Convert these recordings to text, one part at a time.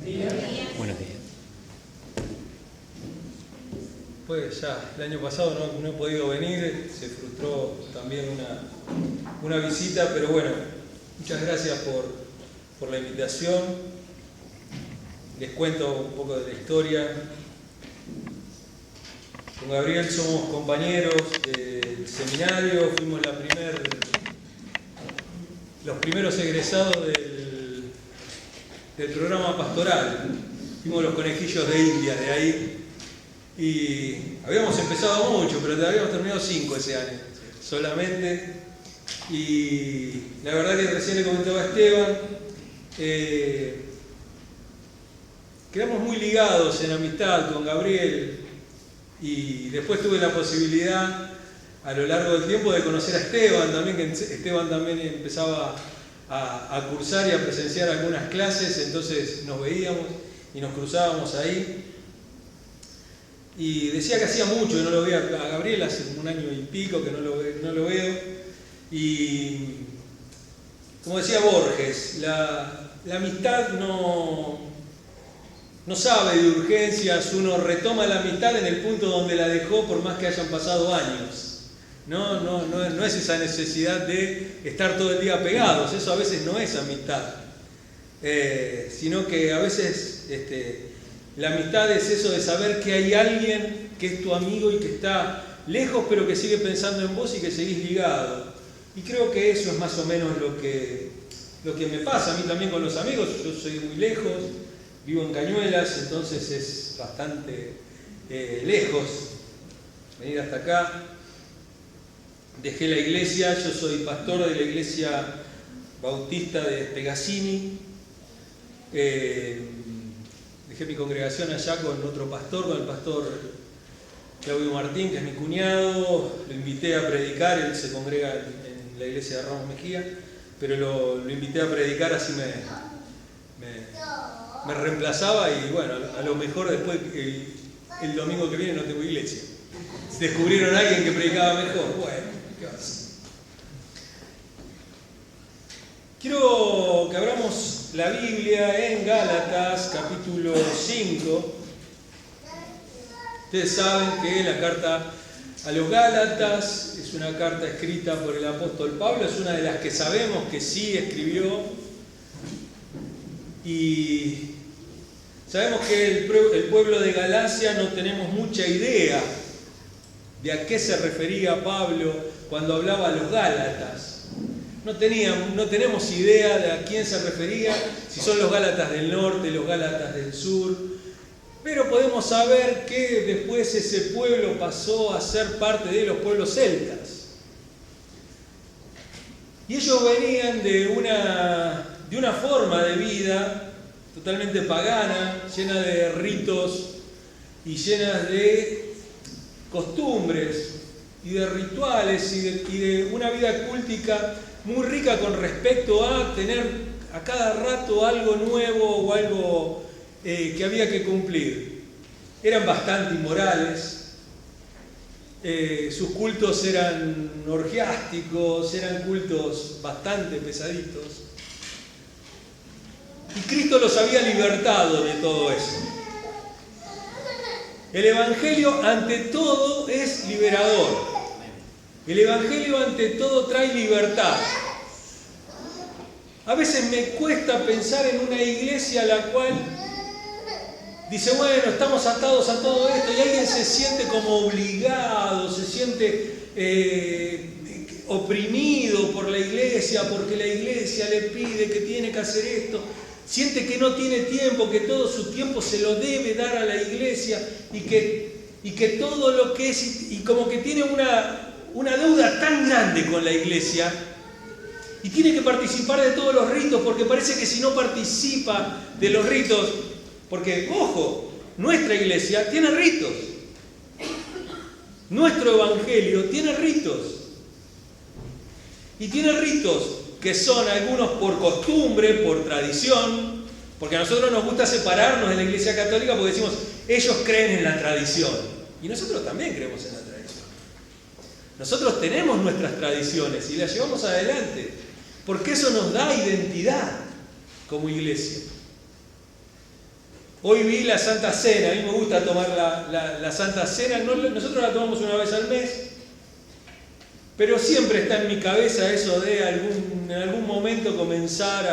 días. Buenos días. Pues ya el año pasado no he podido venir, se frustró también una visita, pero bueno, muchas gracias por la invitación. Les cuento un poco de la historia. Con Gabriel somos compañeros del seminario, fuimos los primeros egresados del programa pastoral. Fuimos los conejillos de India de ahí. Y habíamos empezado mucho, pero habíamos terminado 5 ese año solamente. Y la verdad que recién le comentaba a Esteban, quedamos muy ligados en amistad con Gabriel. Y después tuve la posibilidad a lo largo del tiempo de conocer a Esteban también, que Esteban también empezaba a cursar y a presenciar algunas clases, entonces nos veíamos y nos cruzábamos ahí. Y decía que hacía mucho que no lo veía a Gabriel, hace un año y pico que no lo veo. Y como decía Borges, la amistad no sabe de urgencias, uno retoma la amistad en el punto donde la dejó por más que hayan pasado años. No es esa necesidad de estar todo el día pegados, eso a veces no es amistad. Sino que a veces la amistad es eso de saber que hay alguien que es tu amigo y que está lejos pero que sigue pensando en vos y que seguís ligado. Y creo que eso es más o menos lo que me pasa a mí también con los amigos. Yo soy muy lejos, vivo en Cañuelas, entonces es bastante lejos venir hasta acá. Dejé la iglesia, yo soy pastor de la iglesia bautista de Pegasini. Dejé mi congregación allá con otro pastor, con el pastor Claudio Martín, que es mi cuñado. Lo invité a predicar, él se congrega en la iglesia de Ramos Mejía, pero lo invité a predicar, así me reemplazaba y bueno, a lo mejor después el domingo que viene no tengo iglesia. Descubrieron a alguien que predicaba mejor. Bueno, ¿qué va a hacer? Quiero que abramos la Biblia en Gálatas, capítulo 5. Ustedes saben que la carta a los Gálatas es una carta escrita por el apóstol Pablo, es una de las que sabemos que sí escribió. Y sabemos que el pueblo de Galacia no tenemos mucha idea de a qué se refería Pablo cuando hablaba a los Gálatas. No tenemos idea de a quién se refería, si son los Gálatas del norte, los Gálatas del sur, pero podemos saber que después ese pueblo pasó a ser parte de los pueblos celtas. Y ellos venían de una forma de vida totalmente pagana, llena de ritos y llena de costumbres y de rituales y de una vida cúltica muy rica con respecto a tener a cada rato algo nuevo o algo que había que cumplir. Eran bastante inmorales, sus cultos eran orgiásticos, eran cultos bastante pesaditos. Y Cristo los había libertado de todo eso. El Evangelio ante todo es liberador. El Evangelio ante todo trae libertad. A veces me cuesta pensar en una iglesia a la cual dice, bueno, estamos atados a todo esto, y alguien se siente como obligado, se siente oprimido por la iglesia, porque la iglesia le pide que tiene que hacer esto. Siente que no tiene tiempo, que todo su tiempo se lo debe dar a la iglesia y que todo lo que es, y como que tiene una deuda tan grande con la iglesia y tiene que participar de todos los ritos porque parece que si no participa de los ritos, porque, ojo, nuestra iglesia tiene ritos, nuestro evangelio tiene ritos y tiene ritos que son algunos por costumbre, por tradición, porque a nosotros nos gusta separarnos de la iglesia católica porque decimos, ellos creen en la tradición y nosotros también creemos en la tradición. Nosotros tenemos nuestras tradiciones y las llevamos adelante porque eso nos da identidad como iglesia. Hoy vi la Santa Cena, a mí me gusta tomar la Santa Cena, nosotros la tomamos una vez al mes, pero siempre está en mi cabeza eso de en algún momento comenzar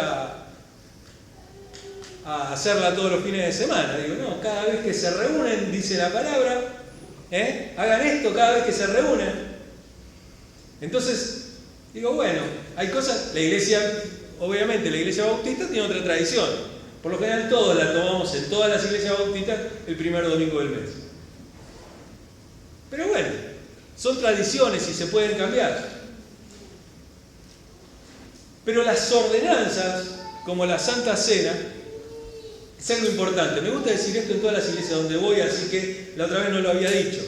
a hacerla todos los fines de semana. Digo, no, cada vez que se reúnen, dice la palabra, hagan esto cada vez que se reúnen. Entonces, digo, bueno, hay cosas, la iglesia, obviamente la iglesia bautista tiene otra tradición. Por lo general todos la tomamos en todas las iglesias bautistas el primer domingo del mes. Pero bueno, son tradiciones y se pueden cambiar. Pero las ordenanzas, como la Santa Cena, es algo importante. Me gusta decir esto en todas las iglesias donde voy, así que la otra vez no lo había dicho.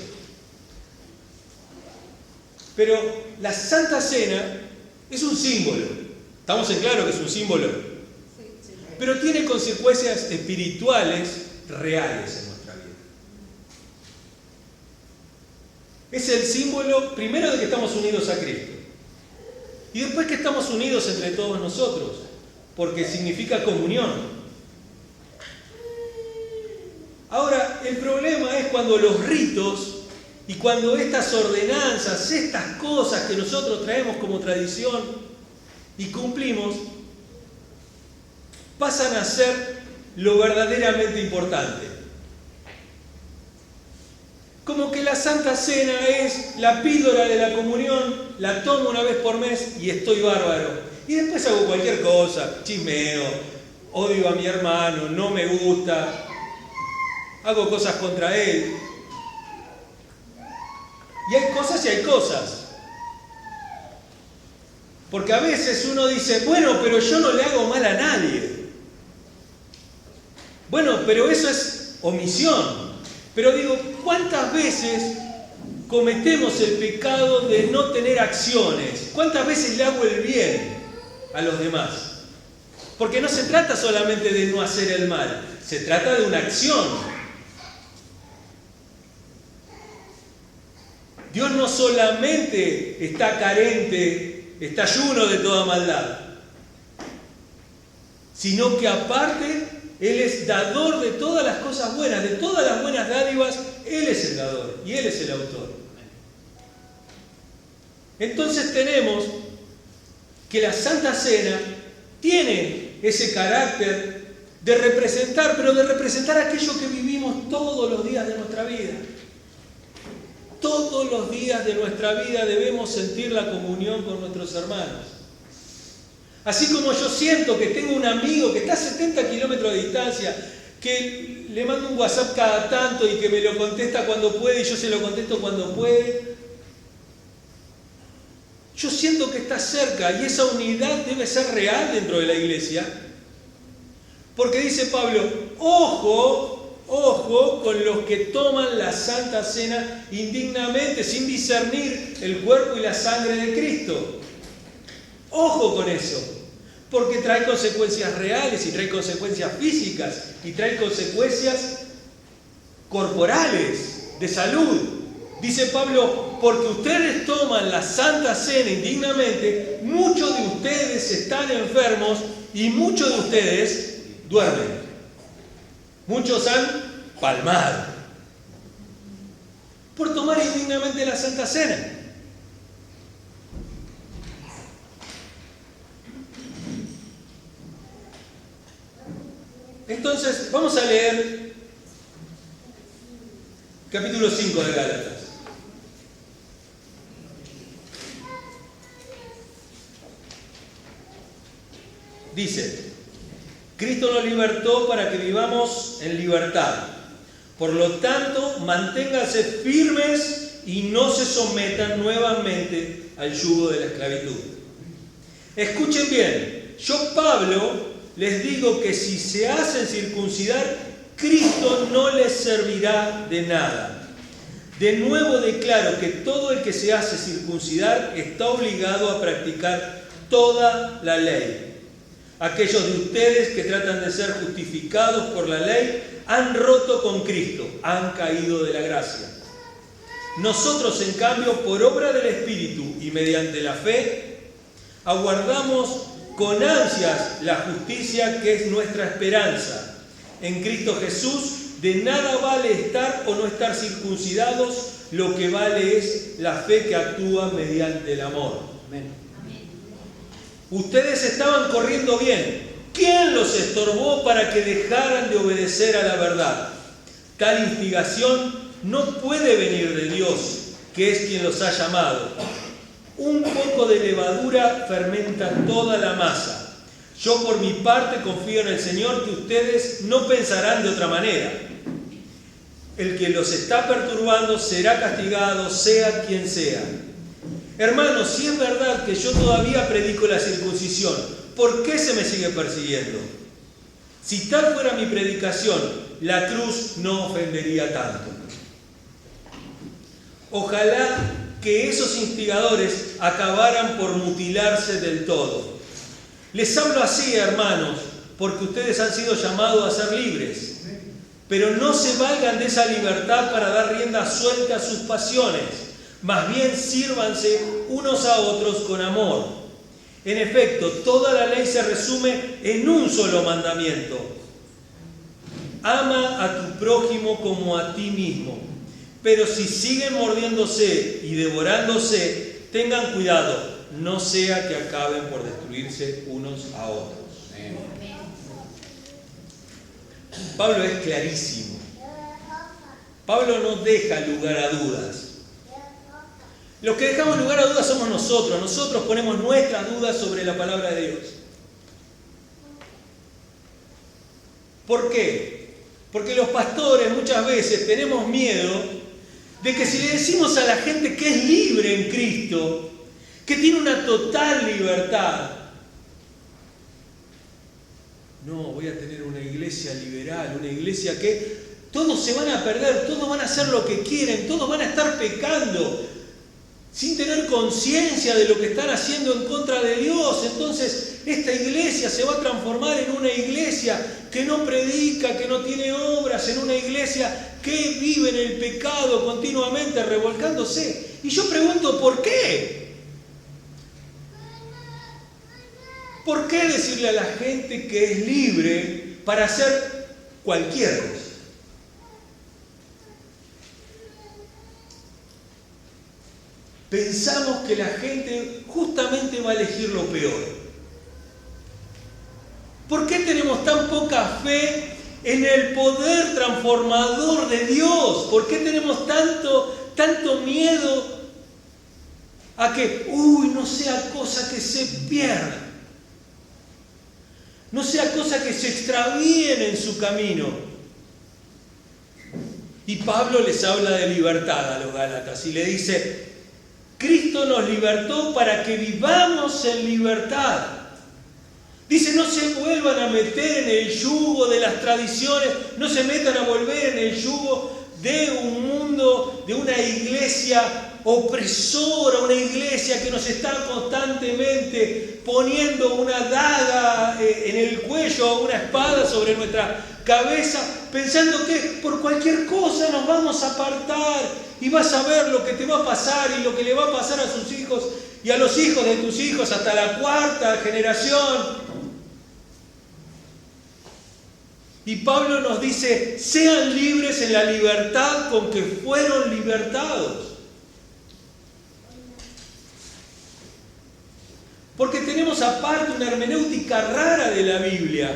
Pero la Santa Cena es un símbolo. ¿Estamos en claro que es un símbolo? Pero tiene consecuencias espirituales reales en nuestra vida. Es el símbolo, primero, de que estamos unidos a Cristo. Y después que estamos unidos entre todos nosotros, porque significa comunión. Ahora, el problema es cuando los ritos y cuando estas ordenanzas, estas cosas que nosotros traemos como tradición y cumplimos, pasan a ser lo verdaderamente importante. Como que la Santa Cena es la píldora de la comunión, la tomo una vez por mes y estoy bárbaro. Y después hago cualquier cosa, chismeo, odio a mi hermano, no me gusta, hago cosas contra él. Y hay cosas y hay cosas. Porque a veces uno dice, bueno, pero yo no le hago mal a nadie. Bueno, pero eso es omisión. Pero digo, ¿cuántas veces cometemos el pecado de no tener acciones? ¿Cuántas veces le hago el bien a los demás? Porque no se trata solamente de no hacer el mal, se trata de una acción. Dios no solamente está carente, está lleno de toda maldad, sino que aparte Él es dador de todas las cosas buenas, de todas las buenas dádivas. Él es el dador y Él es el autor. Entonces tenemos que la Santa Cena tiene ese carácter de representar, pero de representar aquello que vivimos todos los días de nuestra vida. Todos los días de nuestra vida debemos sentir la comunión con nuestros hermanos. Así como yo siento que tengo un amigo que está a 70 kilómetros de distancia, que le mando un WhatsApp cada tanto y que me lo contesta cuando puede y yo se lo contesto cuando puede. Yo siento que está cerca y esa unidad debe ser real dentro de la iglesia. Porque dice Pablo, ojo con los que toman la Santa Cena indignamente, sin discernir el cuerpo y la sangre de Cristo. Ojo con eso. Porque trae consecuencias reales y trae consecuencias físicas y trae consecuencias corporales, de salud. Dice Pablo, porque ustedes toman la Santa Cena indignamente, muchos de ustedes están enfermos y muchos de ustedes duermen. Muchos han palmado por tomar indignamente la Santa Cena. Entonces, vamos a leer capítulo 5 de Gálatas. Dice, Cristo nos libertó para que vivamos en libertad. Por lo tanto, manténganse firmes y no se sometan nuevamente al yugo de la esclavitud. Escuchen bien, yo, Pablo, les digo que si se hacen circuncidar, Cristo no les servirá de nada. De nuevo declaro que todo el que se hace circuncidar está obligado a practicar toda la ley. Aquellos de ustedes que tratan de ser justificados por la ley han roto con Cristo, han caído de la gracia. Nosotros, en cambio, por obra del Espíritu y mediante la fe, aguardamos con ansias la justicia que es nuestra esperanza. en Cristo Jesús, de nada vale estar o no estar circuncidados, lo que vale es la fe que actúa mediante el amor. Amén. Ustedes estaban corriendo bien. ¿Quién los estorbó para que dejaran de obedecer a la verdad? Tal instigación no puede venir de Dios, que es quien los ha llamado. Un poco de levadura fermenta toda la masa. Yo por mi parte confío en el Señor que ustedes no pensarán de otra manera. El que los está perturbando será castigado, sea quien sea. Hermanos, si es verdad que yo todavía predico la circuncisión, ¿por qué se me sigue persiguiendo? Si tal fuera mi predicación, la cruz no ofendería tanto. Ojalá que esos instigadores acabaran por mutilarse del todo. Les hablo así, hermanos, porque ustedes han sido llamados a ser libres. Pero no se valgan de esa libertad para dar rienda suelta a sus pasiones. Más bien sírvanse unos a otros con amor. En efecto, toda la ley se resume en un solo mandamiento. Ama a tu prójimo como a ti mismo. Pero si siguen mordiéndose y devorándose, tengan cuidado. No sea que acaben por destruirse unos a otros. Pablo es clarísimo. Pablo no deja lugar a dudas. Los que dejamos lugar a dudas somos nosotros. Nosotros ponemos nuestras dudas sobre la palabra de Dios. ¿Por qué? Porque los pastores muchas veces tenemos miedo de que si le decimos a la gente que es libre en Cristo, que tiene una total libertad. No, voy a tener una iglesia liberal, una iglesia que todos se van a perder, todos van a hacer lo que quieren, todos van a estar pecando, sin tener conciencia de lo que están haciendo en contra de Dios. Entonces, esta iglesia se va a transformar en una iglesia que no predica, que no tiene obras, en una iglesia que vive en el pecado continuamente, revolcándose. Y yo pregunto, ¿por qué? ¿Por qué decirle a la gente que es libre para hacer cualquier cosa? Pensamos que la gente justamente va a elegir lo peor. ¿Por qué tenemos tan poca fe en el poder transformador de Dios? ¿Por qué tenemos tanto miedo a que, no sea cosa que se pierda? No sea cosa que se extravíen en su camino. Y Pablo les habla de libertad a los gálatas y le dice: Cristo nos libertó para que vivamos en libertad. Dice, no se vuelvan a meter en el yugo de las tradiciones, no se metan a volver en el yugo de un mundo, de una iglesia opresora, una iglesia que nos está constantemente poniendo una daga en el cuello, una espada sobre nuestra cabeza, pensando que por cualquier cosa nos vamos a apartar y vas a ver lo que te va a pasar y lo que le va a pasar a sus hijos y a los hijos de tus hijos hasta la cuarta generación. Y Pablo nos dice, sean libres en la libertad con que fueron libertados. Porque tenemos aparte una hermenéutica rara de la Biblia,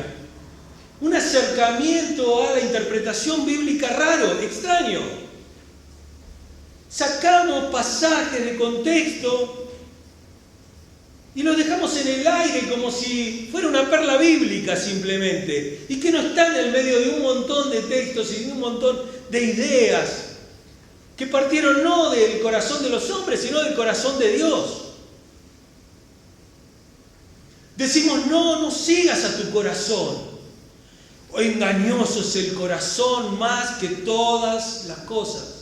un acercamiento a la interpretación bíblica raro, extraño. Sacamos pasajes de contexto y los dejamos en el aire como si fuera una perla bíblica simplemente, y que no están en el medio de un montón de textos y de un montón de ideas que partieron no del corazón de los hombres, sino del corazón de Dios. Decimos, no sigas a tu corazón. Engañoso es el corazón más que todas las cosas.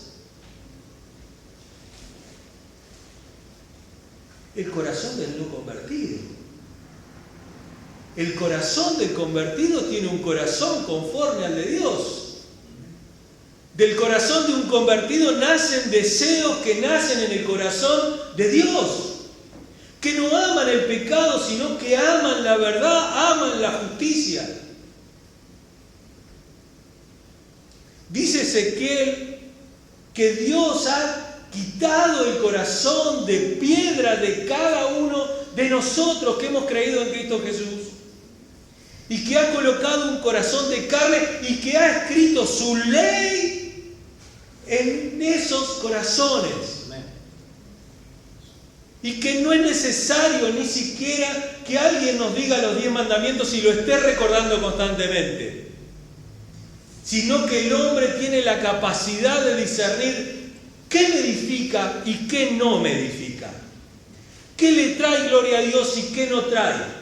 El corazón del no convertido. El corazón del convertido tiene un corazón conforme al de Dios. Del corazón de un convertido nacen deseos que nacen en el corazón de Dios, que no aman el pecado, sino que aman la verdad, aman la justicia. Dice Ezequiel que Dios ha quitado el corazón de piedra de cada uno de nosotros que hemos creído en Cristo Jesús. Y que ha colocado un corazón de carne y que ha escrito su ley en esos corazones. Y que no es necesario ni siquiera que alguien nos diga los 10 mandamientos y lo esté recordando constantemente, sino que el hombre tiene la capacidad de discernir qué me edifica y qué no me edifica, qué le trae gloria a Dios y qué no trae.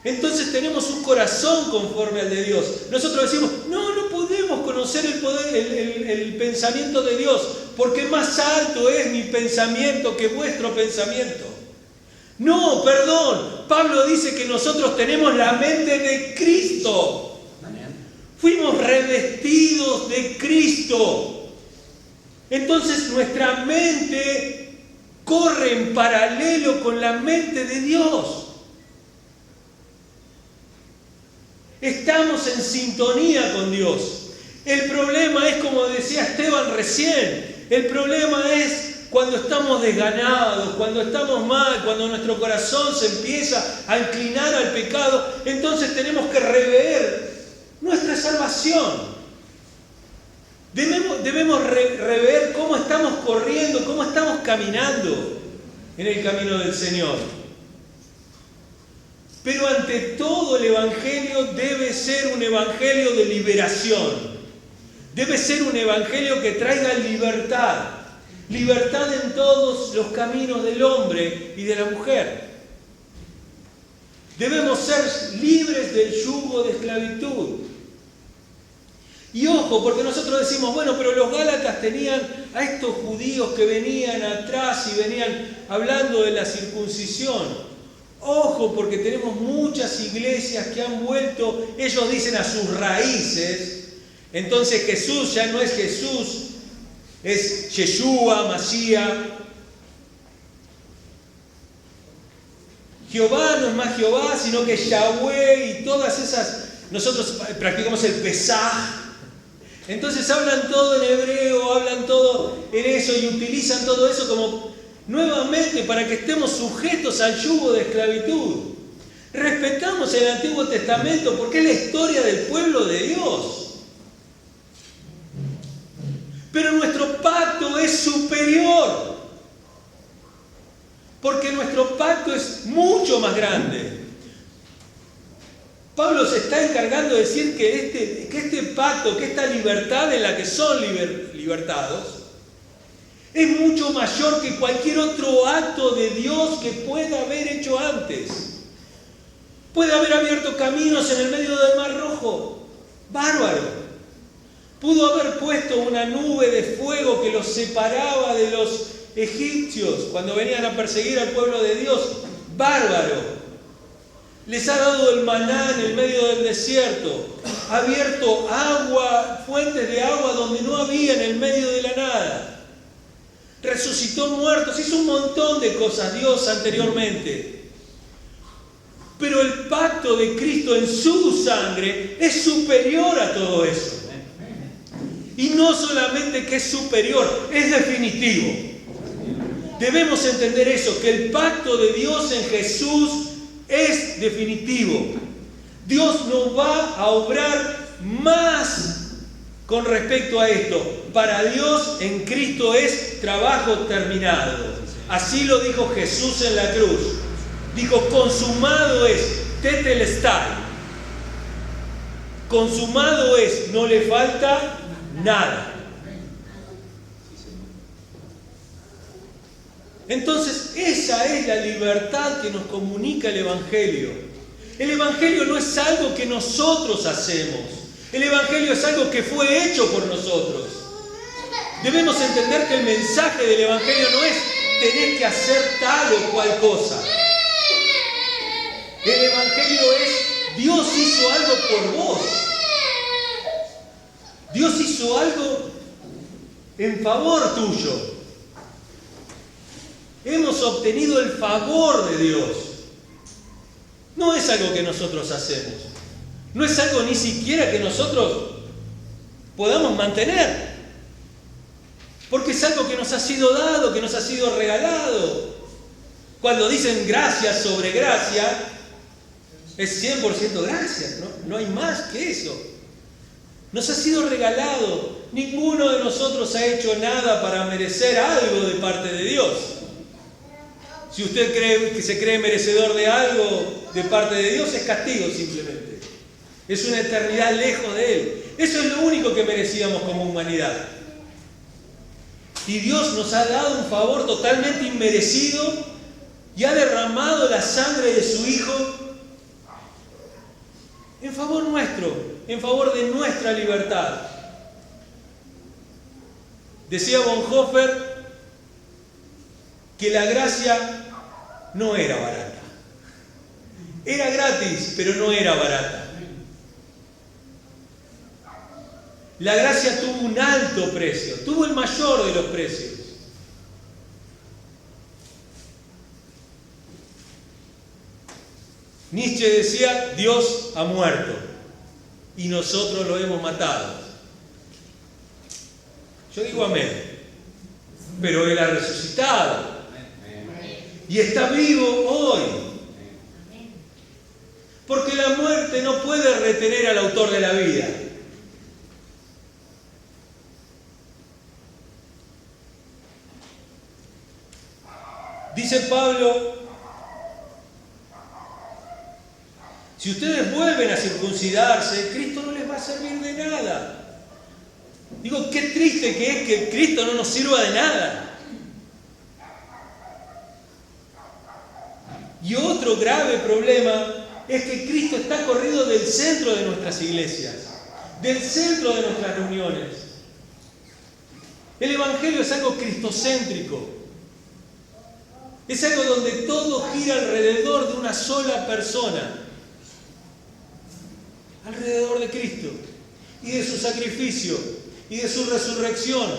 Entonces tenemos un corazón conforme al de Dios. Nosotros decimos, no podemos conocer el poder, el pensamiento de Dios, porque más alto es mi pensamiento que vuestro pensamiento. No, perdón. Pablo dice que nosotros tenemos la mente de Cristo. Fuimos revestidos de Cristo. Entonces nuestra mente corre en paralelo con la mente de Dios. Estamos en sintonía con Dios. El problema es, como decía Esteban recién, el problema es cuando estamos desganados, cuando estamos mal, cuando nuestro corazón se empieza a inclinar al pecado, entonces tenemos que rever nuestra salvación. Debemos rever cómo estamos corriendo, cómo estamos caminando en el camino del Señor. Pero ante todo el Evangelio debe ser un Evangelio de liberación. Debe ser un Evangelio que traiga libertad. Libertad en todos los caminos del hombre y de la mujer. Debemos ser libres del yugo de esclavitud. Y ojo, porque nosotros decimos, bueno, pero los Gálatas tenían a estos judíos que venían atrás y venían hablando de la circuncisión. Ojo, porque tenemos muchas iglesias que han vuelto, ellos dicen, a sus raíces. Entonces Jesús ya no es Jesús, es Yeshua, Mashiach. Jehová no es más Jehová, sino que es Yahweh y todas esas. Nosotros practicamos el Pesaj. Entonces hablan todo en hebreo, hablan todo en eso y utilizan todo eso como nuevamente para que estemos sujetos al yugo de esclavitud. Respetamos el Antiguo Testamento porque es la historia del pueblo de Dios. Pero nuestro pacto es superior. Porque nuestro pacto es mucho más grande. Pablo se está encargando de decir que este pacto, que esta libertad en la que son libertados, es mucho mayor que cualquier otro acto de Dios que pueda haber hecho antes. Puede haber abierto caminos en el medio del Mar Rojo. Bárbaro. Pudo haber puesto una nube de fuego que los separaba de los egipcios cuando venían a perseguir al pueblo de Dios. Bárbaro. Les ha dado el maná en el medio del desierto. Ha abierto agua, fuentes de agua donde no había en el medio de la nada. Resucitó muertos, hizo un montón de cosas Dios anteriormente. Pero el pacto de Cristo en su sangre es superior a todo eso. Y no solamente que es superior, es definitivo. Debemos entender eso, que el pacto de Dios en Jesús es definitivo. Dios no va a obrar más con respecto a esto. Para Dios en Cristo es trabajo terminado. Así lo dijo Jesús en la cruz. Dijo, consumado es, tetelestai. Consumado es, no le falta nada. Entonces, esa es la libertad que nos comunica el Evangelio. El Evangelio no es algo que nosotros hacemos. El Evangelio es algo que fue hecho por nosotros. Debemos entender que el mensaje del Evangelio no es tenés que hacer tal o cual cosa. El Evangelio es Dios hizo algo por vos. Dios hizo algo en favor tuyo. Hemos obtenido el favor de Dios. No es algo que nosotros hacemos. No es algo ni siquiera que nosotros podamos mantener, porque es algo que nos ha sido dado, que nos ha sido regalado. Cuando dicen gracia sobre gracia, es 100% gracia, no hay más que eso. Nos ha sido regalado. Ninguno de nosotros ha hecho nada para merecer algo de parte de Dios. Si usted cree que se cree merecedor de algo de parte de Dios, es castigo simplemente. Es una eternidad lejos de Él. Eso es lo único que merecíamos como humanidad. Y Dios nos ha dado un favor totalmente inmerecido y ha derramado la sangre de su Hijo en favor nuestro, en favor de nuestra libertad. Decía Bonhoeffer que la gracia no era barata. Era gratis, pero no era barata. La gracia tuvo un alto precio, tuvo el mayor de los precios. Nietzsche decía, Dios ha muerto y nosotros lo hemos matado. Yo digo amén, pero Él ha resucitado y está vivo hoy. Porque la muerte no puede retener al autor de la vida. Dice Pablo, si ustedes vuelven a circuncidarse, Cristo no les va a servir de nada. Digo, qué triste que es que Cristo no nos sirva de nada. Y otro grave problema es que Cristo está corrido del centro de nuestras iglesias, del centro de nuestras reuniones. El Evangelio es algo cristocéntrico. Es algo donde todo gira alrededor de una sola persona. Alrededor de Cristo. Y de su sacrificio. Y de su resurrección.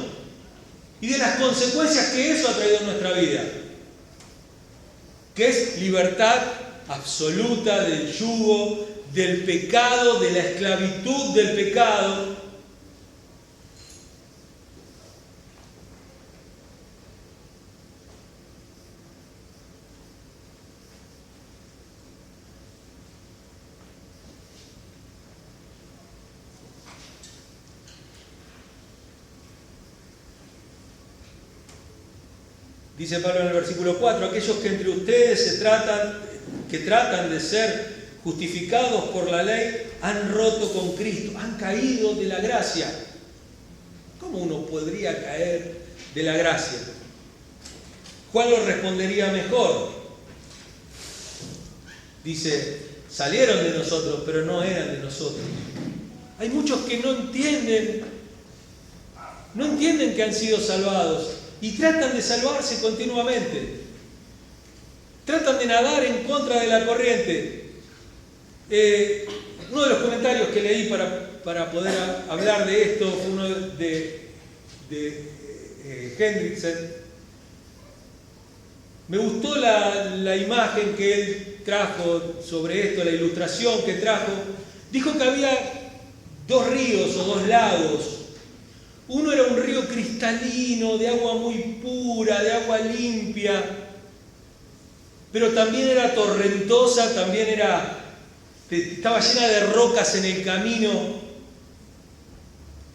Y de las consecuencias que eso ha traído en nuestra vida. Que es libertad absoluta del yugo, del pecado, de la esclavitud del pecado. Dice Pablo en el versículo 4, aquellos que entre ustedes tratan de ser justificados por la ley, han roto con Cristo, han caído de la gracia. ¿Cómo uno podría caer de la gracia? Juan lo respondería mejor. Dice, salieron de nosotros, pero no eran de nosotros. Hay muchos que no entienden que han sido salvados. Y tratan de salvarse continuamente. Tratan de nadar en contra de la corriente. Uno de los comentarios que leí para poder hablar de esto fue uno de Hendrickson. Me gustó la imagen que él trajo sobre esto, la ilustración que trajo. Dijo que había dos ríos o dos lagos. Uno era un río cristalino, de agua muy pura, de agua limpia, pero también era torrentosa, estaba llena de rocas en el camino,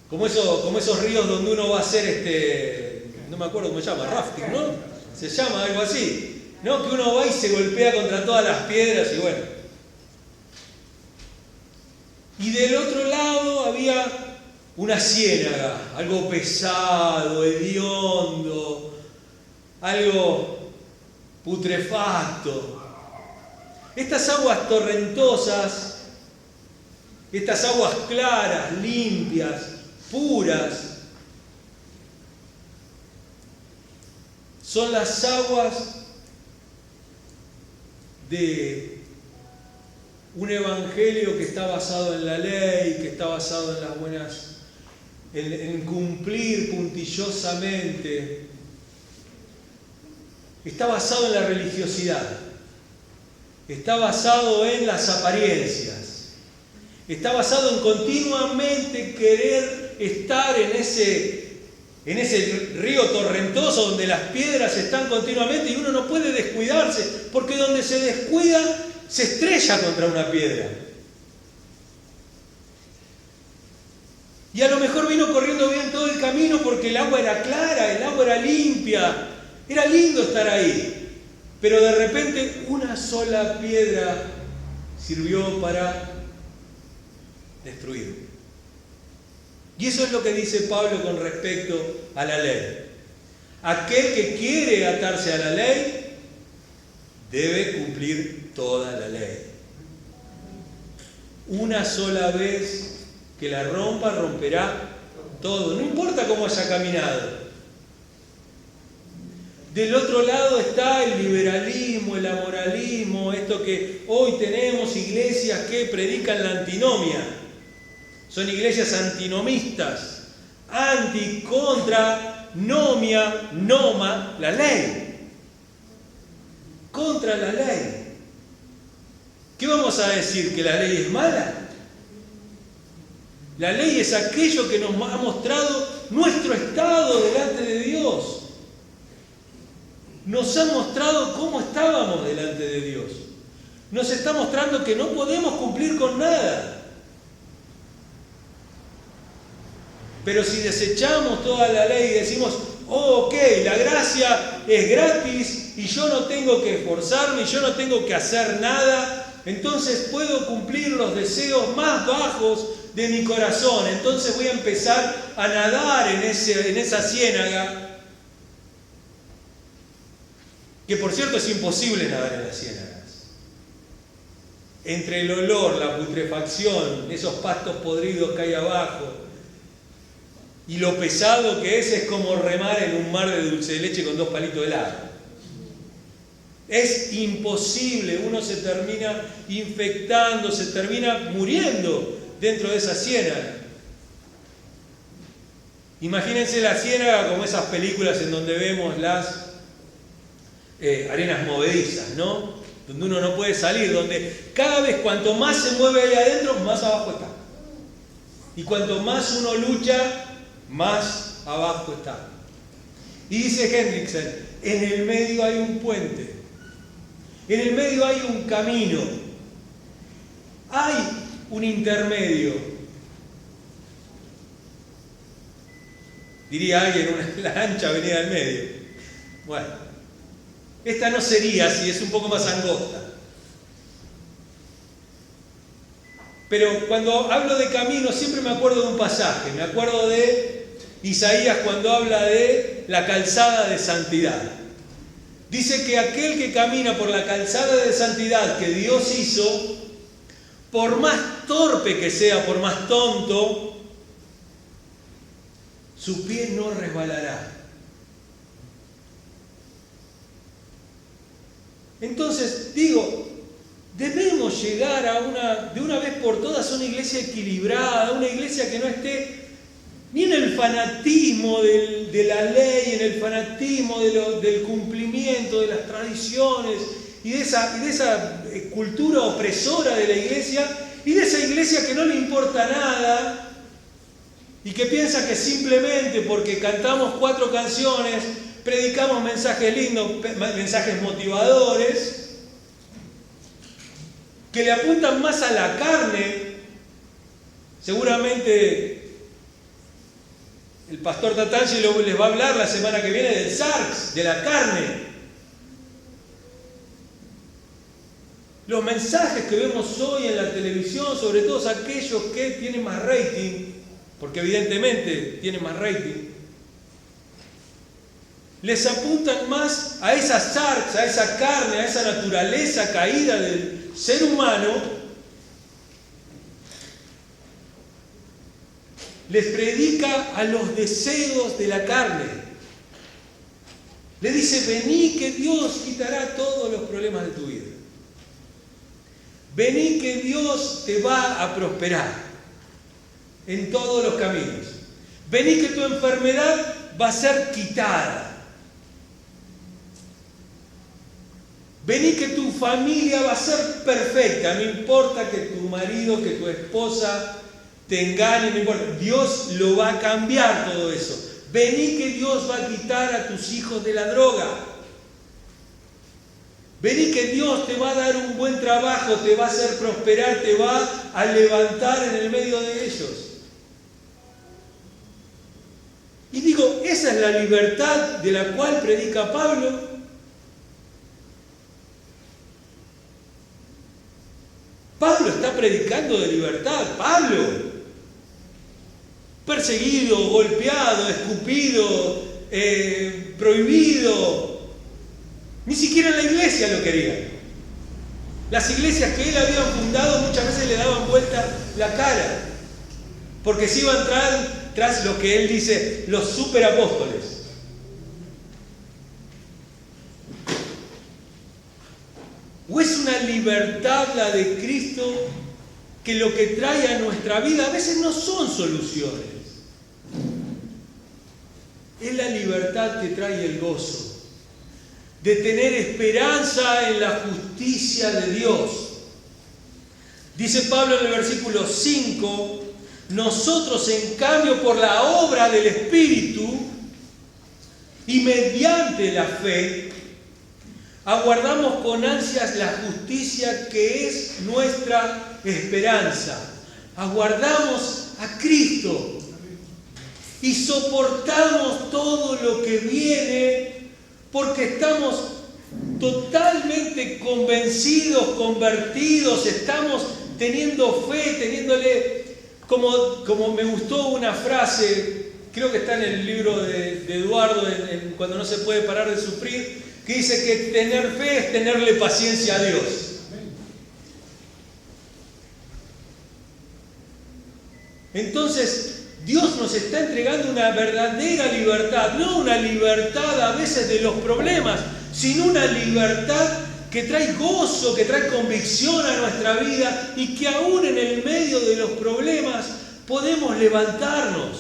como esos ríos donde uno va a hacer, no me acuerdo cómo se llama, rafting, ¿no? Se llama algo así, ¿no? Que uno va y se golpea contra todas las piedras y bueno. Y del otro lado había una ciénaga, algo pesado, hediondo, algo putrefacto. Estas aguas torrentosas, estas aguas claras, limpias, puras, son las aguas de un evangelio que está basado en la ley, que está basado en las buenas, en cumplir puntillosamente. Está basado en la religiosidad. Está basado en las apariencias. Está basado en continuamente querer estar en ese río torrentoso donde las piedras están continuamente y uno no puede descuidarse, porque donde se descuida se estrella contra una piedra. Y a lo mejor vino corriendo bien todo el camino porque el agua era clara, el agua era limpia, era lindo estar ahí. Pero de repente una sola piedra sirvió para destruir. Y eso es lo que dice Pablo con respecto a la ley. Aquel que quiere atarse a la ley debe cumplir toda la ley. Una sola vez que la rompa, romperá todo. No importa cómo haya caminado. Del otro lado está el liberalismo, el amoralismo, esto que hoy tenemos iglesias que predican la antinomia. Son iglesias antinomistas, anti, contra, nomia, noma, la ley. Contra la ley. ¿Qué vamos a decir? ¿Que la ley es mala? La ley es aquello que nos ha mostrado nuestro estado delante de Dios. Nos ha mostrado cómo estábamos delante de Dios. Nos está mostrando que no podemos cumplir con nada. Pero si desechamos toda la ley y decimos, oh, ok, la gracia es gratis y yo no tengo que esforzarme y yo no tengo que hacer nada, entonces puedo cumplir los deseos más bajos de mi corazón. Entonces voy a empezar a nadar en esa ciénaga, que por cierto es imposible nadar en las ciénagas. Entre el olor, la putrefacción, esos pastos podridos que hay abajo, y lo pesado que es como remar en un mar de dulce de leche con 2 palitos de helado. Es imposible, uno se termina infectando, se termina muriendo dentro de esa ciénaga. Imagínense la ciénaga como esas películas en donde vemos las arenas movedizas, ¿no? Donde uno no puede salir, donde cada vez cuanto más se mueve ahí adentro, más abajo está. Y cuanto más uno lucha, más abajo está. Y dice Hendrickson, en el medio hay un puente, en el medio hay un camino, hay un intermedio. Diría alguien, la ancha avenida del medio. Bueno, esta no sería así, es un poco más angosta. Pero cuando hablo de camino siempre me acuerdo de un pasaje, me acuerdo de Isaías cuando habla de la calzada de santidad. Dice que aquel que camina por la calzada de santidad que Dios hizo, por más torpe que sea, por más tonto, su pie no resbalará. Entonces, digo, debemos llegar de una vez por todas a una iglesia equilibrada, una iglesia que no esté ni en el fanatismo de la ley, en el fanatismo del cumplimiento de las tradiciones y de esa cultura opresora de la iglesia y de esa iglesia que no le importa nada y que piensa que simplemente porque cantamos 4 canciones, predicamos mensajes lindos, mensajes motivadores, que le apuntan más a la carne. Seguramente el pastor Tatangelo les va a hablar la semana que viene del sarx, de la carne. Los mensajes que vemos hoy en la televisión, sobre todo aquellos que tienen más rating, porque evidentemente tienen más rating, les apuntan más a esa sarx, a esa carne, a esa naturaleza caída del ser humano. Les predica a los deseos de la carne. Le dice, vení que Dios quitará todos los problemas de tu vida. Vení que Dios te va a prosperar en todos los caminos. Vení que tu enfermedad va a ser quitada. Vení que tu familia va a ser perfecta, no importa que tu marido, que tu esposa te engañe, no importa. Dios lo va a cambiar todo eso. Vení que Dios va a quitar a tus hijos de la droga. Vení que Dios te va a dar un buen trabajo, te va a hacer prosperar, te va a levantar en el medio de ellos. Y digo, esa es la libertad de la cual predica Pablo. Pablo está predicando de libertad. Pablo, perseguido, golpeado, escupido, prohibido. Ni siquiera en la iglesia lo querían. Las iglesias que él había fundado muchas veces le daban vuelta la cara, porque se iban tras lo que él dice, los superapóstoles. ¿O es una libertad la de Cristo que lo que trae a nuestra vida a veces no son soluciones? Es la libertad que trae el gozo de tener esperanza en la justicia de Dios. Dice Pablo en el versículo 5, nosotros en cambio por la obra del Espíritu y mediante la fe aguardamos con ansias la justicia que es nuestra esperanza. Aguardamos a Cristo y soportamos todo lo que viene porque estamos totalmente convencidos, convertidos, estamos teniendo fe, teniéndole, como me gustó una frase, creo que está en el libro de Eduardo, en Cuando no se puede parar de sufrir, que dice que tener fe es tenerle paciencia a Dios. Entonces, Dios nos está entregando una verdadera libertad, no una libertad a veces de los problemas, sino una libertad que trae gozo, que trae convicción a nuestra vida y que aún en el medio de los problemas podemos levantarnos.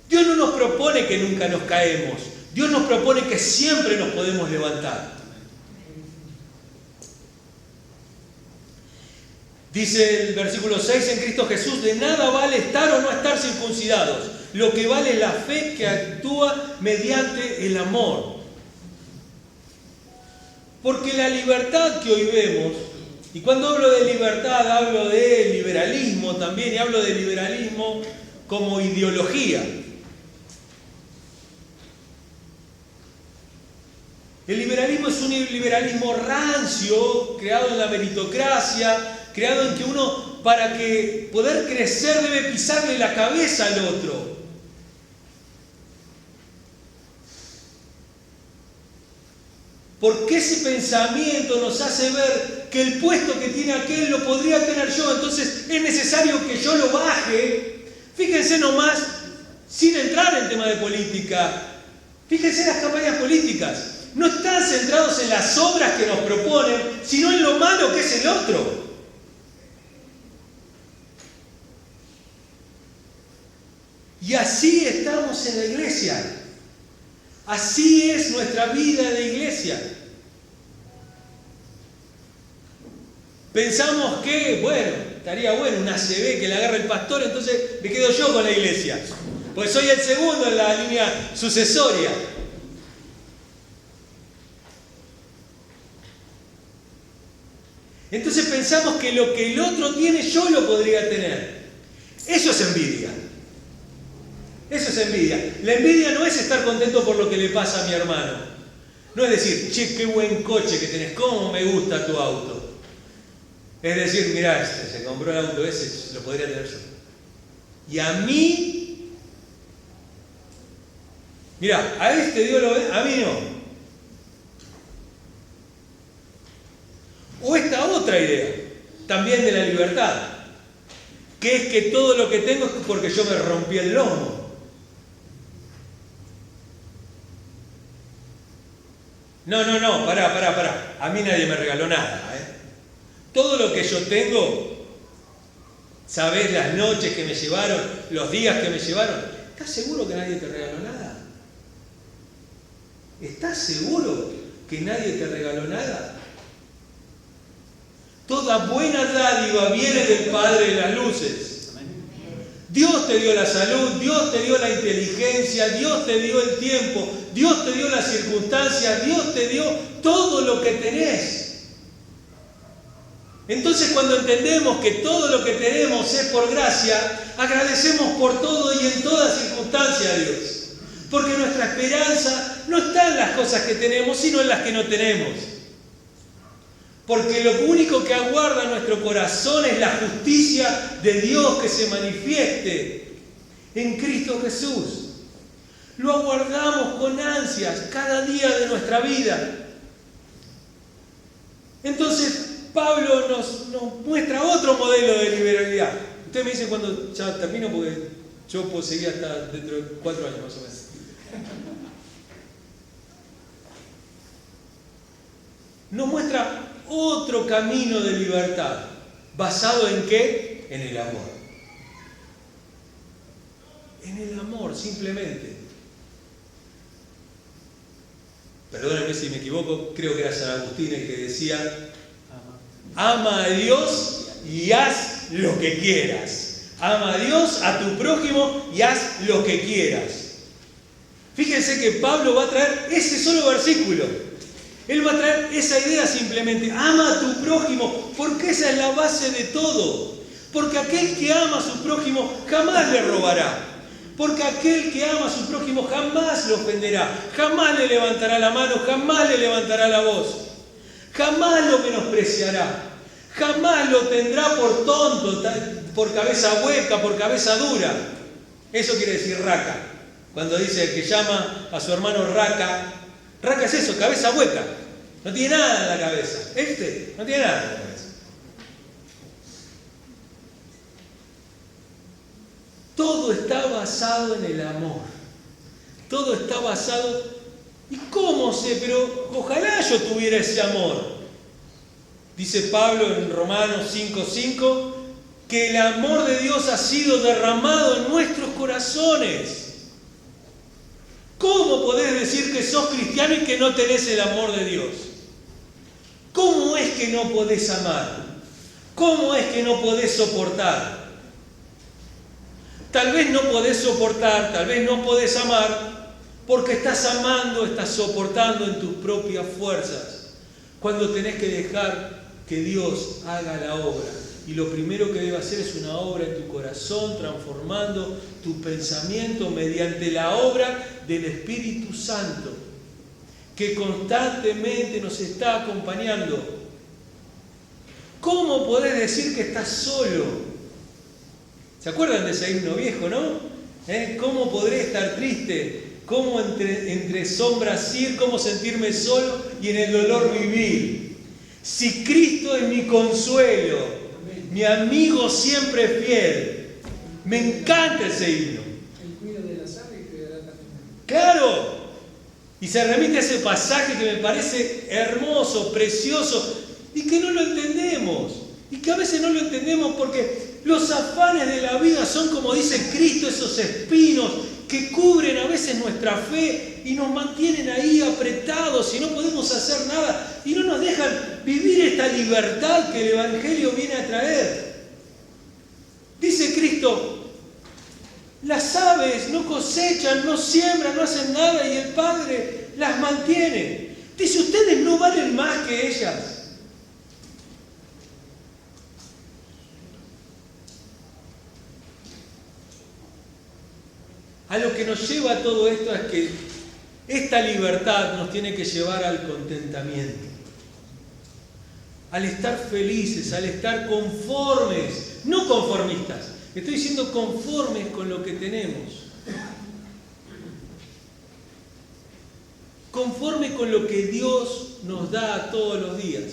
Dios no nos propone que nunca nos caemos, Dios nos propone que siempre nos podemos levantar. Dice el versículo 6, en Cristo Jesús, de nada vale estar o no estar circuncidados. Lo que vale es la fe que actúa mediante el amor. Porque la libertad que hoy vemos, y cuando hablo de libertad hablo de liberalismo también, y hablo de liberalismo como ideología. El liberalismo es un liberalismo rancio, creado en la meritocracia, creado en que uno, para que poder crecer, debe pisarle la cabeza al otro. Porque ese pensamiento nos hace ver que el puesto que tiene aquel lo podría tener yo, entonces es necesario que yo lo baje. Fíjense nomás, sin entrar en tema de política, fíjense en las campañas políticas. No están centrados en las obras que nos proponen, sino en lo malo que es el otro. Y así estamos en la iglesia. Así es nuestra vida de iglesia. Pensamos que, bueno, estaría bueno una ACB que le agarre el pastor, entonces me quedo yo con la iglesia. Pues soy el segundo en la línea sucesoria. Entonces pensamos que lo que el otro tiene yo lo podría tener. Eso es envidia. Eso es envidia. La envidia no es estar contento por lo que le pasa a mi hermano. No es decir, che, qué buen coche que tenés, cómo me gusta tu auto. Es decir, mirá, se compró el auto ese, lo podría tener yo. Y a mí, mirá, a este Dios lo ve, a mí no. O esta otra idea, también de la libertad, que es que todo lo que tengo es porque yo me rompí el lomo. No, pará. A mí nadie me regaló nada, Todo lo que yo tengo, ¿sabés las noches que me llevaron, los días que me llevaron? ¿Estás seguro que nadie te regaló nada? ¿Estás seguro que nadie te regaló nada? Toda buena dádiva viene del Padre de las luces. Dios te dio la salud, Dios te dio la inteligencia, Dios te dio el tiempo, Dios te dio las circunstancias, Dios te dio todo lo que tenés. Entonces, cuando entendemos que todo lo que tenemos es por gracia, agradecemos por todo y en toda circunstancia a Dios. Porque nuestra esperanza no está en las cosas que tenemos, sino en las que no tenemos. Porque lo único que aguarda nuestro corazón es la justicia de Dios que se manifieste en Cristo Jesús. Lo aguardamos con ansias cada día de nuestra vida. Entonces, Pablo nos muestra otro modelo de liberalidad. Usted me dice cuando ya termino, porque yo puedo seguir hasta dentro de 4 años más o menos. Nos muestra otro camino de libertad. ¿Basado en qué? En el amor. En el amor, simplemente. Perdónenme si me equivoco, creo que era San Agustín el que decía: ama a Dios y haz lo que quieras. Ama a Dios, a tu prójimo y haz lo que quieras. Fíjense que Pablo va a traer ese solo versículo. Él va a traer esa idea simplemente. Ama a tu prójimo, porque esa es la base de todo. Porque aquel que ama a su prójimo jamás le robará. Porque aquel que ama a su prójimo jamás lo ofenderá. Jamás le levantará la mano, jamás le levantará la voz. Jamás lo menospreciará. Jamás lo tendrá por tonto, por cabeza hueca, por cabeza dura. Eso quiere decir raca. Cuando dice que llama a su hermano raca, raca es eso, cabeza hueca. No tiene nada en la cabeza. No tiene nada en la cabeza. Todo está basado en el amor. Todo está basado. ¿Y cómo sé? Pero ojalá yo tuviera ese amor. Dice Pablo en Romanos 5:5 que el amor de Dios ha sido derramado en nuestros corazones. ¿Cómo podés decir que sos cristiano y que no tenés el amor de Dios? ¿Cómo es que no podés amar? ¿Cómo es que no podés soportar? Tal vez no podés soportar, tal vez no podés amar, porque estás amando, estás soportando en tus propias fuerzas, cuando tenés que dejar que Dios haga la obra. Y lo primero que debe hacer es una obra en tu corazón, transformando tu pensamiento mediante la obra del Espíritu Santo, que constantemente nos está acompañando. ¿Cómo podés decir que estás solo? ¿Se acuerdan de ese himno viejo, no? ¿Cómo podré estar triste? ¿Cómo entre sombras ir? ¿Cómo sentirme solo y en el dolor vivir? Si Cristo es mi consuelo, mi amigo siempre fiel. Me encanta ese himno. El cuida de las aves y cuidará también. ¡Claro! Y se remite a ese pasaje que me parece hermoso, precioso, y que no lo entendemos. Y que a veces no lo entendemos porque los afanes de la vida son, como dice Cristo, esos espinos que cubren a veces nuestra fe y nos mantienen ahí apretados y no podemos hacer nada y no nos dejan vivir esta libertad que el Evangelio viene a traer. Dice Cristo: las aves no cosechan, no siembran, no hacen nada y el Padre las mantiene. Dice: ustedes no valen más que ellas. A lo que nos lleva a todo esto es que esta libertad nos tiene que llevar al contentamiento, al estar felices, al estar conformes, no conformistas, estoy diciendo conformes con lo que tenemos, conforme con lo que Dios nos da todos los días.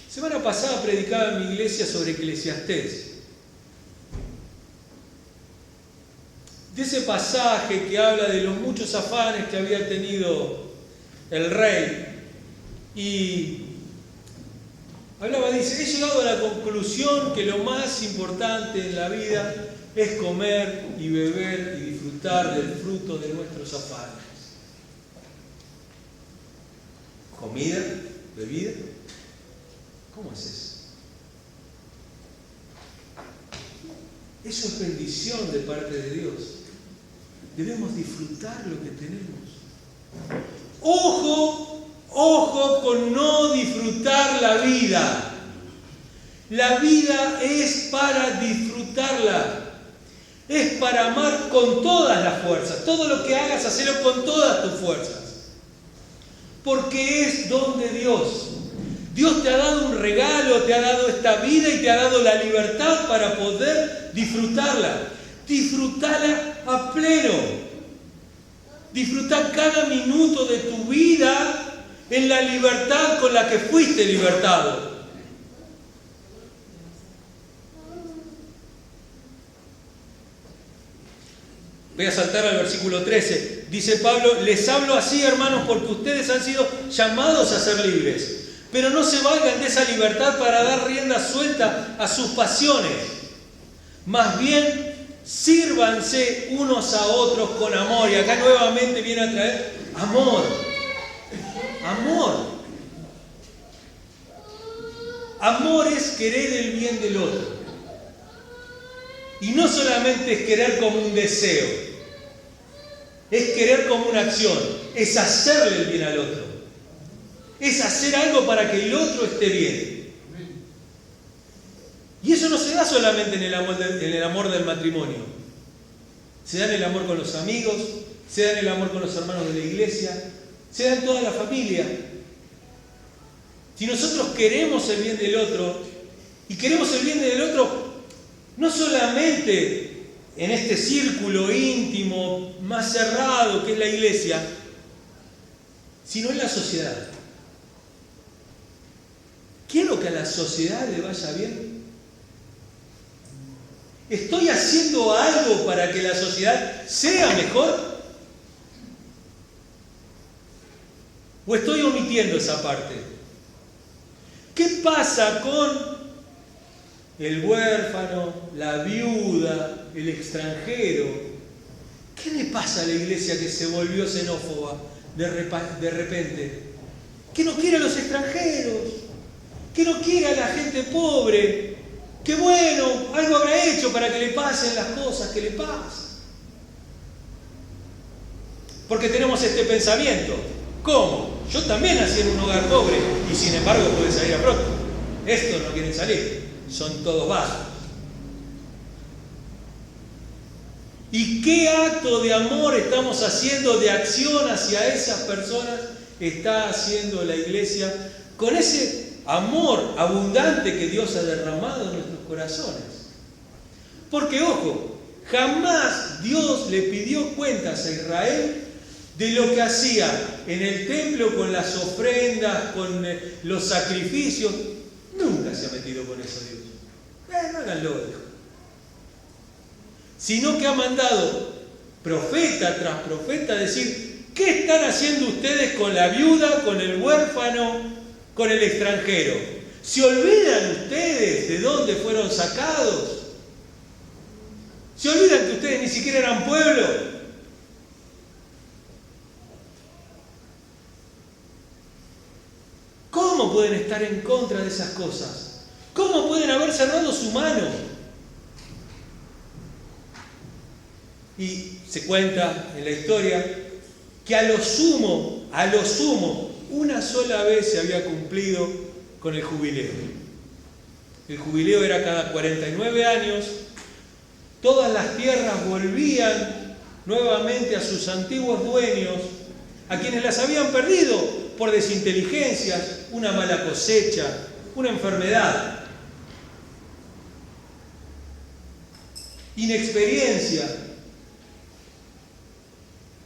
Semana pasada predicaba en mi iglesia sobre Eclesiastés. De ese pasaje que habla de los muchos afanes que había tenido el rey. Y hablaba, dice: he llegado a la conclusión que lo más importante en la vida es comer y beber y disfrutar del fruto de nuestros afanes. comida, bebida. ¿Cómo es eso? Eso es bendición de parte de Dios. Debemos disfrutar lo que tenemos. Ojo, ojo con no disfrutar la vida. La vida es para disfrutarla. Es para amar con todas las fuerzas. Todo lo que hagas, hacelo con todas tus fuerzas. Porque es don de Dios. Dios te ha dado un regalo, te ha dado esta vida y te ha dado la libertad para poder disfrutarla. Disfrutala a pleno. Disfruta cada minuto de tu vida en la libertad con la que fuiste libertado. Voy a saltar al versículo 13. Dice Pablo, les hablo así, hermanos, porque ustedes han sido llamados a ser libres. Pero no se valgan de esa libertad para dar rienda suelta a sus pasiones. Más bien, sírvanse unos a otros con amor. Y acá nuevamente viene a traer amor. Amor. Amor es querer el bien del otro. Y no solamente es querer como un deseo, es querer como una acción, es hacerle el bien al otro, es hacer algo para que el otro esté bien. Y eso no se da solamente en el amor del matrimonio, se da en el amor con los amigos, se da en el amor con los hermanos de la iglesia, se da en toda la familia. Si nosotros queremos el bien del otro, y queremos el bien del otro, no solamente en este círculo íntimo, más cerrado que es la iglesia, sino en la sociedad. ¿Quiero que a la sociedad le vaya bien? ¿Estoy haciendo algo para que la sociedad sea mejor? ¿O estoy omitiendo esa parte? ¿Qué pasa con el huérfano, la viuda, el extranjero? ¿Qué le pasa a la iglesia que se volvió xenófoba de repente? Que no quiere a los extranjeros, que no quiere a la gente pobre, que bueno, algo habrá hecho para que le pasen las cosas que le pasan. Porque tenemos este pensamiento. ¿Cómo? Yo también nací en un hogar pobre y sin embargo pude salir a flote. Estos no quieren salir. Son todos bajos. ¿Y qué acto de amor estamos haciendo, de acción hacia esas personas está haciendo la iglesia con ese amor abundante que Dios ha derramado en nuestros corazones? Porque, ojo, jamás Dios le pidió cuentas a Israel de lo que hacía en el templo con las ofrendas, con los sacrificios. Nunca se ha metido con eso Dios. No háganlo, dijo. Sino que ha mandado profeta tras profeta a decir, ¿qué están haciendo ustedes con la viuda, con el huérfano, con el extranjero? ¿Se olvidan ustedes de dónde fueron sacados? ¿Se olvidan que ustedes ni siquiera eran pueblo? ¿Cómo pueden estar en contra de esas cosas? ¿Cómo pueden haber cerrado su mano? Y se cuenta en la historia que a lo sumo, una sola vez se había cumplido con el jubileo. El jubileo era cada 49 años, todas las tierras volvían nuevamente a sus antiguos dueños, a quienes las habían perdido por desinteligencias, una mala cosecha, una enfermedad, inexperiencia.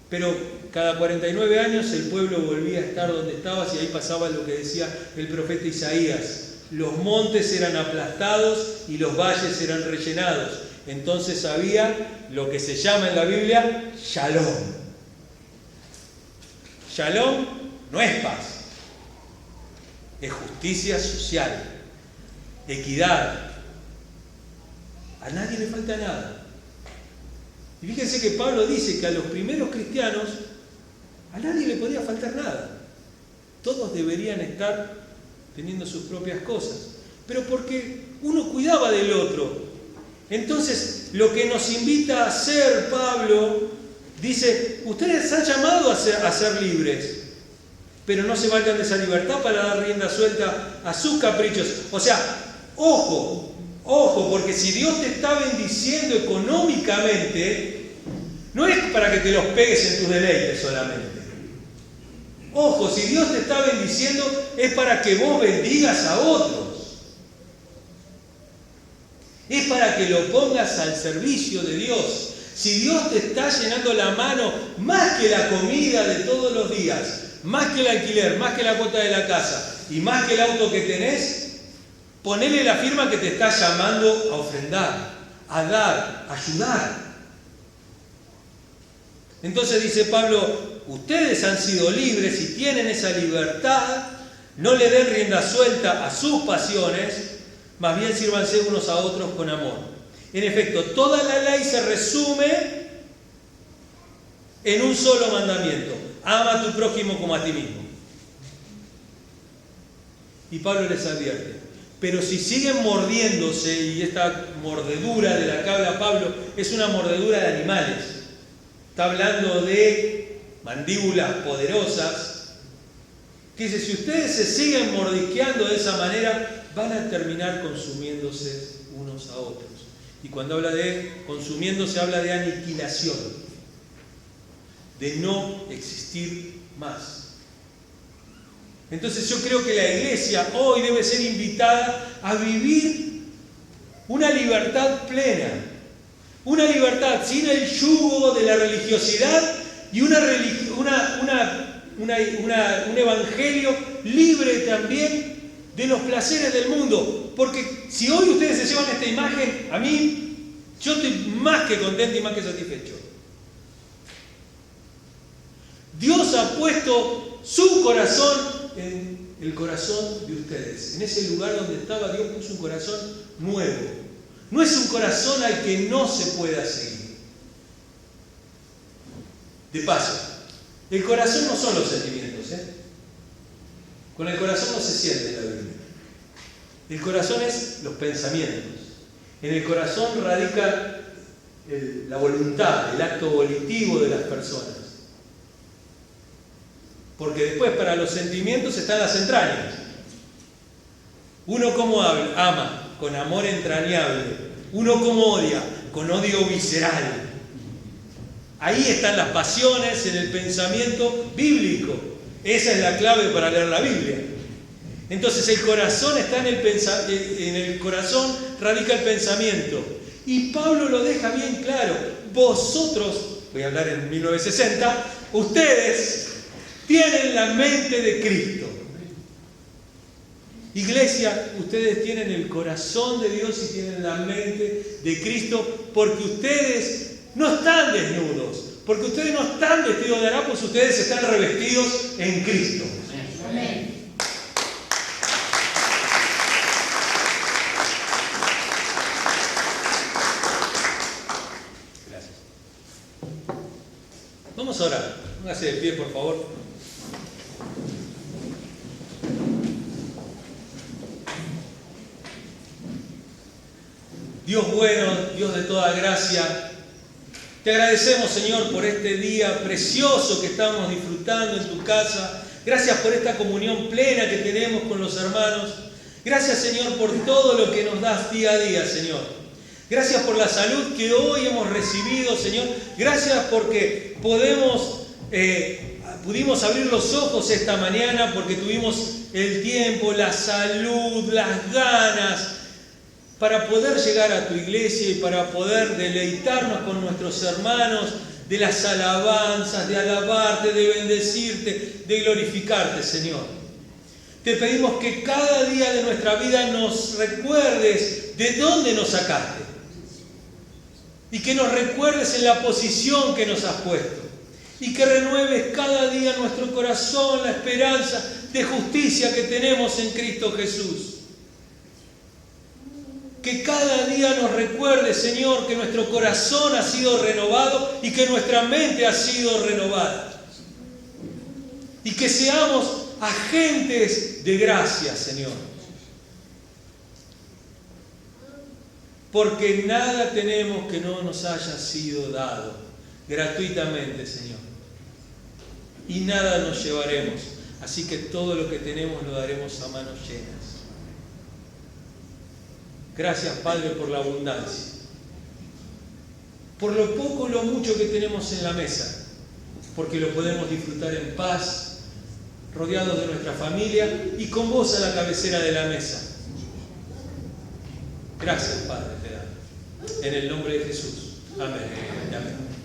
Pero cada 49 años el pueblo volvía a estar donde estaba, y ahí pasaba lo que decía el profeta Isaías: los montes eran aplastados y los valles eran rellenados. Entonces había lo que se llama en la Biblia Shalom. Shalom no es paz, es justicia social, equidad. A nadie le falta nada. Y fíjense que Pablo dice que a los primeros cristianos a nadie le podía faltar nada. Todos deberían estar teniendo sus propias cosas, pero porque uno cuidaba del otro. Entonces, lo que nos invita a hacer Pablo, dice, ustedes están llamados a ser libres, pero no se valgan de esa libertad para dar rienda suelta a sus caprichos. O sea, ojo, porque si Dios te está bendiciendo económicamente, no es para que te los pegues en tus deleites solamente. Ojo, si Dios te está bendiciendo es para que vos bendigas a otros. Es para que lo pongas al servicio de Dios. Si Dios te está llenando la mano más que la comida de todos los días, más que el alquiler, más que la cuota de la casa y más que el auto que tenés, ponele la firma que te está llamando a ofrendar, a dar, a ayudar. Entonces dice Pablo, ustedes han sido libres y tienen esa libertad, no le den rienda suelta a sus pasiones, más bien sírvanse unos a otros con amor. En efecto, toda la ley se resume en un solo mandamiento: ama a tu prójimo como a ti mismo. Y Pablo les advierte, pero si siguen mordiéndose, y esta mordedura de la que habla Pablo es una mordedura de animales, está hablando de mandíbulas poderosas, que dice, si ustedes se siguen mordisqueando de esa manera, van a terminar consumiéndose unos a otros. Y cuando habla de consumiéndose, habla de aniquilación, de no existir más. Entonces yo creo que la iglesia hoy debe ser invitada a vivir una libertad plena, una libertad sin el yugo de la religiosidad y un evangelio libre también de los placeres del mundo. Porque si hoy ustedes se llevan esta imagen, a mí, yo estoy más que contento y más que satisfecho. Dios ha puesto su corazón en el corazón de ustedes. En ese lugar donde estaba, Dios puso un corazón nuevo. No es un corazón al que no se pueda seguir. De paso, el corazón no son los sentimientos, ¿eh? Con el corazón no se siente la Biblia. El corazón es los pensamientos. En el corazón radica la voluntad, el acto volitivo de las personas. Porque después para los sentimientos están las entrañas. Uno como ama, con amor entrañable. Uno como odia, con odio visceral. Ahí están las pasiones en el pensamiento bíblico. Esa es la clave para leer la Biblia. Entonces el corazón está en el corazón radica el pensamiento. Y Pablo lo deja bien claro. Vosotros, voy a hablar en 1960, ustedes tienen la mente de Cristo. Iglesia, ustedes tienen el corazón de Dios y tienen la mente de Cristo, porque ustedes no están desnudos, porque ustedes no están vestidos de harapos, ustedes están revestidos en Cristo. Amén. Gracias. Vamos a orar. Póngase de pie, por favor. Dios bueno, Dios de toda gracia, te agradecemos, Señor, por este día precioso que estamos disfrutando en tu casa. Gracias por esta comunión plena que tenemos con los hermanos. Gracias, Señor, por todo lo que nos das día a día, Señor. Gracias por la salud que hoy hemos recibido, Señor. Gracias porque pudimos abrir los ojos esta mañana porque tuvimos el tiempo, la salud, las ganas para poder llegar a tu iglesia y para poder deleitarnos con nuestros hermanos de las alabanzas, de alabarte, de bendecirte, de glorificarte, Señor. Te pedimos que cada día de nuestra vida nos recuerdes de dónde nos sacaste y que nos recuerdes en la posición que nos has puesto y que renueves cada día nuestro corazón, la esperanza de justicia que tenemos en Cristo Jesús. Que cada día nos recuerde, Señor, que nuestro corazón ha sido renovado y que nuestra mente ha sido renovada. Y que seamos agentes de gracia, Señor. Porque nada tenemos que no nos haya sido dado gratuitamente, Señor. Y nada nos llevaremos. Así que todo lo que tenemos lo daremos a manos llenas. Gracias, Padre, por la abundancia. Por lo poco o lo mucho que tenemos en la mesa. Porque lo podemos disfrutar en paz, rodeados de nuestra familia y con vos a la cabecera de la mesa. Gracias, Padre, te damos. En el nombre de Jesús. Amén. Amén.